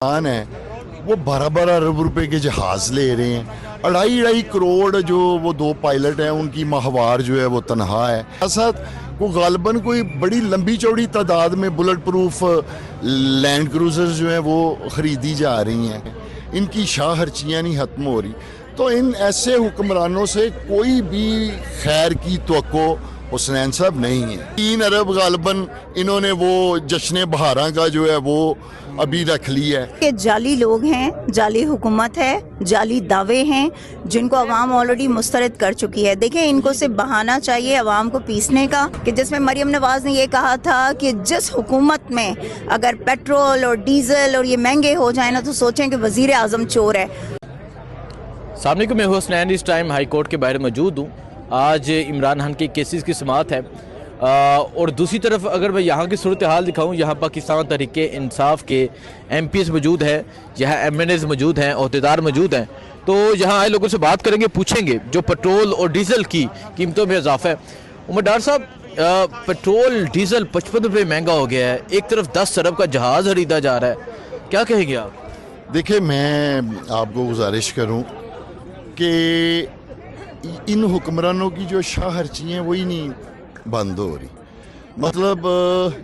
है वो 12-12 अरब रुपए के जहाज़ ले रहे हैं। 2.5 करोड़ जो वो 2 पायलट हैं उनकी माहवार जो है वो तनहा है। साथ वो गालिबन कोई बड़ी लंबी चौड़ी तादाद में बुलेट प्रूफ लैंड क्रूज़र्स जो हैं वो ख़रीदी जा रही हैं। इनकी शाहर्चियाँ नहीं ख़त्म हो रही, तो इन ऐसे हुक्मरानों से कोई भी खैर की तवक्को हुसनैन साहब नहीं है। 3 अरब गालिबन इन्होंने वो जश्न बहारा का जो है वो अभी रख लिया है। ये जाली लोग हैं, जाली हुकूमत है, जाली दावे हैं जिनको अवाम ऑलरेडी मुस्तरद कर चुकी है। देखिए, इनको सिर्फ बहाना चाहिए अवाम को पीसने का, कि जिसमें मरियम नवाज ने ये कहा था कि जिस हुकूमत में अगर पेट्रोल और डीजल और ये महंगे हो जाए ना तो सोचें कि वजीर आजम चोर है। सामने को मैं हुसनैन इस टाइम हाई कोर्ट के बाहर मौजूद हूँ। आज इमरान खान के केसेस की समाअत है और दूसरी तरफ अगर मैं यहाँ की सूरत हाल दिखाऊँ, यहाँ पाकिस्तान तहरीक इंसाफ के MPs मौजूद हैं, यहाँ MNAs मौजूद हैं, अहदेदार मौजूद हैं। तो यहाँ आए लोगों से बात करेंगे, पूछेंगे जो पेट्रोल और डीज़ल की कीमतों में इजाफा है। उमर डार साहब, पेट्रोल डीज़ल 55 रुपये महंगा हो गया है, एक तरफ 10 अरब का जहाज़ खरीदा जा रहा है, क्या कहेंगे आप? देखिए, मैं आपको गुजारिश करूं कि इन हुक्मरानों की जो शाहर्ची हैं वही नहीं बंद हो रही। मतलब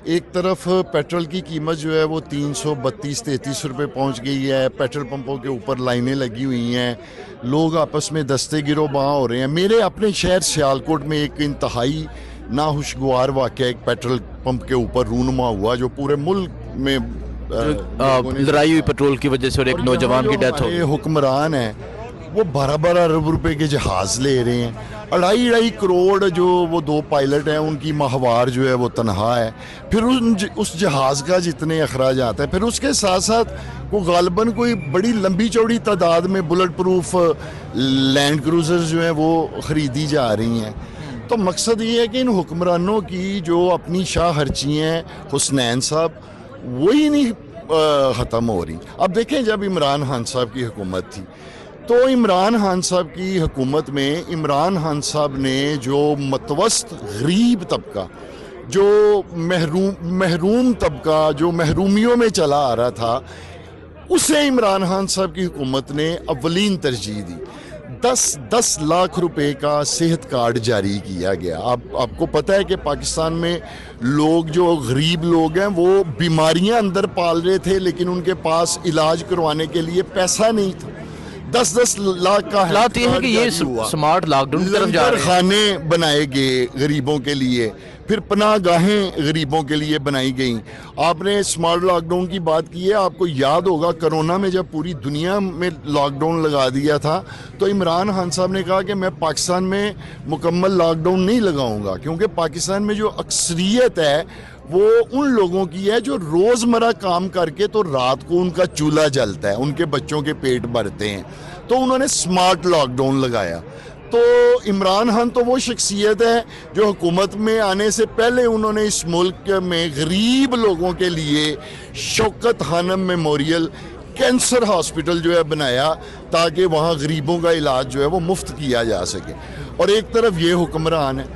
एक तरफ पेट्रोल की कीमत जो है वो 332-33 रुपये पहुंच गई है। पेट्रोल पंपों के ऊपर लाइनें लगी हुई हैं, लोग आपस में दस्ते गिरोबां हो रहे हैं। मेरे अपने शहर सियालकोट में एक इंतहाई नाखुशगवार वाक़या एक पेट्रोल पंप के ऊपर रूनुमा हुआ जो पूरे मुल्क में लड़ाई हुई पेट्रोल की वजह से और एक नौजवान की डेथ हो गई। हुक्मरान है वो 12-12 अरब रुपए के जहाज़ ले रहे हैं। 2.5 करोड़ जो वो 2 पायलट हैं उनकी माहवार जो है वो तनहा है। फिर उस जहाज़ का जितने अखराजात हैं, फिर उसके साथ साथ वो गालिबन कोई बड़ी लंबी चौड़ी तादाद में बुलेट प्रूफ लैंड क्रूज़र्स जो हैं वो ख़रीदी जा रही हैं। तो मकसद ये है कि इन हुक्मरानों की जो अपनी शाहर्ची हैं हुसनैन साहब वही नहीं ख़त्म हो रही। अब देखें, जब इमरान खान साहब की हुकूमत थी तो इमरान खान साहब की हुकूमत में इमरान खान साहब ने जो मतवस्त गरीब तबका, जो महरूम तबका, जो महरूमियों में चला आ रहा था, उसे इमरान खान साहब की हुकूमत ने अव्वलीन तरजीह दी। 10 लाख रुपए का सेहत कार्ड जारी किया गया। आपको पता है कि पाकिस्तान में लोग जो गरीब लोग हैं वो बीमारियां अंदर पाल रहे थे, लेकिन उनके पास इलाज करवाने के लिए पैसा नहीं था। 10 लाख का हालात ये है कि ये स्मार्ट लॉकडाउन की तरफ जा रहे हैं। खाने बनाए गए गरीबों के लिए, फिर पनाहगाहें गरीबों के लिए बनाई गई। आपने स्मार्ट लॉकडाउन की बात की है, आपको याद होगा कोरोना में जब पूरी दुनिया में लॉकडाउन लगा दिया था तो इमरान खान साहब ने कहा कि मैं पाकिस्तान में मुकम्मल लॉकडाउन नहीं लगाऊंगा, क्योंकि पाकिस्तान में जो अक्सरियत है वो उन लोगों की है जो रोज़मर्रा काम करके तो रात को उनका चूल्हा जलता है, उनके बच्चों के पेट भरते हैं। तो उन्होंने स्मार्ट लॉकडाउन लगाया। तो इमरान खान तो वो शख्सियत है जो हुकूमत में आने से पहले उन्होंने इस मुल्क में गरीब लोगों के लिए Shaukat Khanum memorial cancer hospital जो है बनाया, ताकि वहाँ गरीबों का इलाज जो है वो मुफ्त किया जा सके। और एक तरफ ये हुक्मरान है,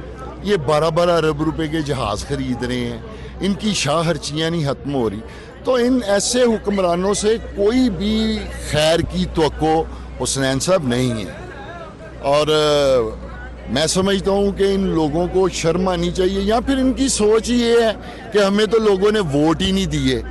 ये 12-12 अरब रुपए के जहाज़ खरीद रहे हैं, इनकी शाहर्चियाँ नहीं ख़त्म हो रही। तो इन ऐसे हुक्मरानों से कोई भी खैर की तवक्को हुसनैन साहब नहीं है। और मैं समझता हूँ कि इन लोगों को शर्म आनी चाहिए, या फिर इनकी सोच ये है कि हमें तो लोगों ने वोट ही नहीं दिए।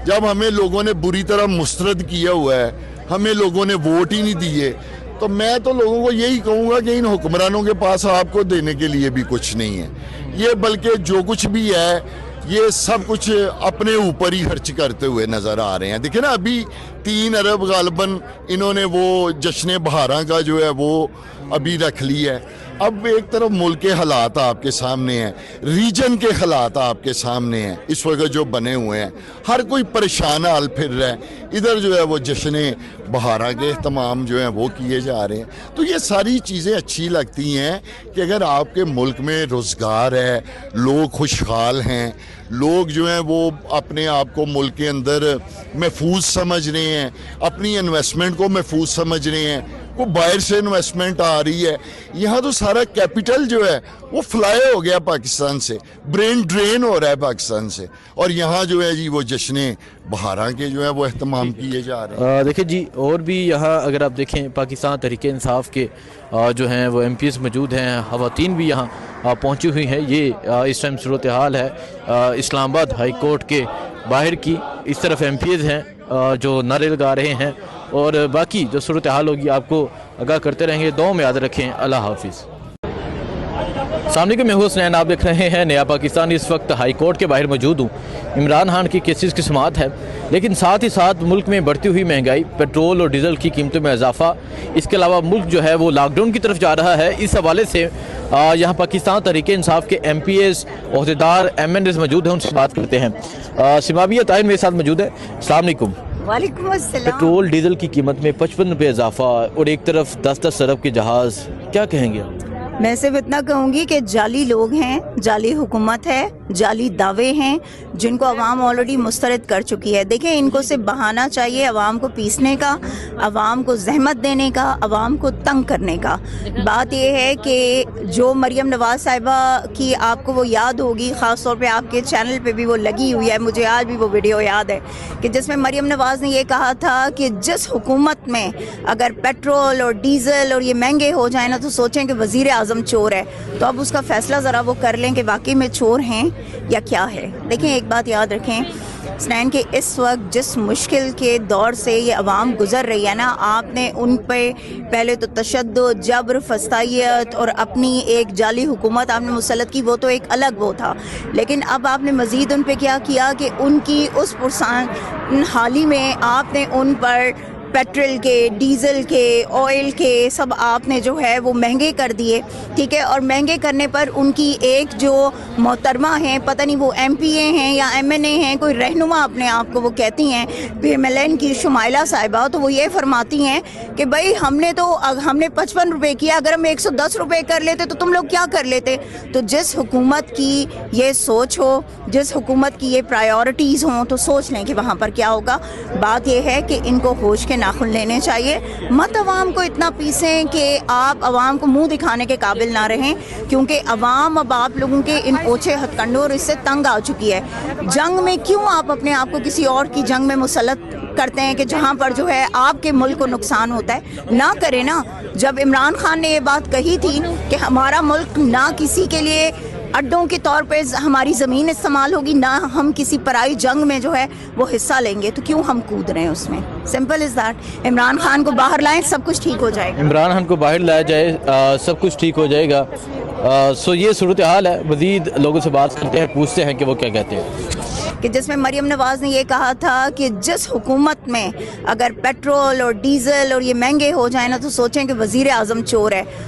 जब हमें लोगों ने बुरी तरह मुस्तरद किया हुआ है, हमें लोगों ने वोट ही नहीं दिए, तो मैं तो लोगों को यही कहूँगा कि इन हुक्मरानों के पास आपको देने के लिए भी कुछ नहीं है। ये बल्कि जो कुछ भी है ये सब कुछ अपने ऊपर ही खर्च करते हुए नज़र आ रहे हैं। देखिए ना, अभी 3 अरब गालिबन इन्होंने वो जश्न बहारा का जो है वो अभी रख लिया है। अब एक तरफ मुल्क के हालात आपके सामने हैं, रीजन के हालात आपके सामने हैं इस वक्त जो बने हुए हैं, हर कोई परेशान हाल फिर रहा है। इधर जो है वो जश्न बहारा के तमाम जो हैं वो किए जा रहे हैं। तो ये सारी चीज़ें अच्छी लगती हैं कि अगर आपके मुल्क में रोज़गार है, लोग खुशहाल हैं, लोग जो हैं वो अपने आप को मुल्क के अंदर महफूज समझ रहे हैं, अपनी इन्वेस्टमेंट को महफूज समझ रहे हैं, को बाहर से इन्वेस्टमेंट आ रही है, यहाँ तो सारा कैपिटल जो है वो फ्लाई हो गया पाकिस्तान से, ब्रेन ड्रेन हो रहा है पाकिस्तान से, और यहाँ जो है जी वो जश्न बहारा के जो है वो एहतमाम किए जा रहे हैं। देखिए जी, और भी यहाँ अगर आप देखें पाकिस्तान तहरीक इंसाफ के जो हैं वो MPs मौजूद हैं, ख़वातीन भी यहाँ पहुँची हुई हैं। ये इस टाइम सूरत हाल है इस्लामाबाद हाई कोर्ट के बाहर की। इस तरफ MPs हैं जो नारे लगा रहे हैं, और बाकी जो सूरत हाल होगी आपको आगाह करते रहेंगे। दुआ में याद रखें। अल्लाह हाफिज़। सामने के मैं हूँ हुसनैन, आप देख रहे हैं नया पाकिस्तान। इस वक्त हाई कोर्ट के बाहर मौजूद हूँ। इमरान खान की केसेस की समाअत है, लेकिन साथ ही साथ मुल्क में बढ़ती हुई महंगाई, पेट्रोल और डीजल की कीमतों में इजाफा, इसके अलावा मुल्क जो है वो लॉकडाउन की तरफ जा रहा है। इस हवाले से यहाँ पाकिस्तान तहरीक इंसाफ के MPs, ओहदेदार, MNs मौजूद हैं, उनसे बात करते हैं। सिमाविया ताहिर मेरे साथ मौजूद है। अस्सलाम वालेकुम। वालेकुम अस्सलाम। पेट्रोल डीजल की कीमत में 55 रुपये इजाफा, और एक तरफ 10-10 अरब के जहाज़, क्या कहेंगे आप? मैं सिर्फ इतना कहूँगी कि जाली लोग हैं, जाली हुकूमत है, जाली दावे हैं जिनको अवाम ऑलरेडी मुस्तरद कर चुकी है। देखिए, इनको सिर्फ बहाना चाहिए अवाम को पीसने का, अवाम को जहमत देने का, अवाम को तंग करने का। बात यह है कि जो मरियम नवाज साहिबा की आपको वो याद होगी, ख़ास तौर पे आपके चैनल पे भी वो लगी हुई है, मुझे आज भी वो वीडियो याद है कि जिसमें मरियम नवाज ने ये कहा था कि जिस हुकूमत में अगर पेट्रोल और डीज़ल और ये महंगे हो जाए ना तो सोचें कि वज़ीर आज़म चोर है। तो अब उसका फैसला ज़रा वो कर लें कि वाकई में चोर हैं या क्या है। देखें, एक बात याद रखें, स्नैन के इस वक्त जिस मुश्किल के दौर से ये अवाम गुजर रही है ना, आपने उन पे पहले तो तशद्दुद, जबर, फस्तायत और अपनी एक जाली हुकूमत आपने मुसल्लत की, वो तो एक अलग वो था। लेकिन अब आपने मज़ीद उन पे क्या किया कि उनकी उस पुरसान हाली में आपने उन पर पेट्रोल के, डीज़ल के, ऑयल के सब आपने जो है वो महंगे कर दिए, ठीक है। और महंगे करने पर उनकी एक जो मोहतरमा हैं, पता नहीं वो MPA हैं या MNA हैं, कोई रहनुमा अपने आप को वो कहती हैं, PMLN की शुमाइला साहिबा, तो वो ये फरमाती हैं कि भाई हमने 55 रुपये किया, अगर हम 110 रुपये कर लेते तो तुम लोग क्या कर लेते। तो जिस हुकूमत की ये सोच हो, जिस हुकूमत की ये प्रायोरिटीज़ हों, तो सोच लें कि वहाँ पर क्या होगा। बात यह है कि इनको होश के नाखुन लेने चाहिए, मत अवाम को इतना पीसें कि आप अवाम को मुंह दिखाने के काबिल ना रहें, क्योंकि अवाम अब आप लोगों के इन ओछे हथकंडों और इससे तंग आ चुकी है। जंग में क्यों आप अपने आप को किसी और की जंग में मुसल्लत करते हैं कि जहाँ पर जो है आपके मुल्क को नुकसान होता है। ना करें ना। जब इमरान खान ने ये बात कही थी कि हमारा मुल्क ना किसी के लिए अड्डों के तौर पे हमारी ज़मीन इस्तेमाल होगी, ना हम किसी पराई जंग में जो है वो हिस्सा लेंगे, तो क्यों हम कूद रहे हैं उसमें। Simple is that. Imran Khan को बाहर लाएं, सब कुछ ठीक हो जाएगा। इमरान खान को बाहर लाया जाए, सब कुछ ठीक हो जाएगा। सो ये सूरत हाल है। मज़ीद लोगों से बात करते हैं, पूछते हैं कि वो क्या कहते हैं। कि जिसमें मरियम नवाज ने ये कहा था कि जिस हुकूमत में अगर पेट्रोल और डीज़ल और ये महंगे हो जाए ना तो सोचें कि वज़ीर आज़म चोर है।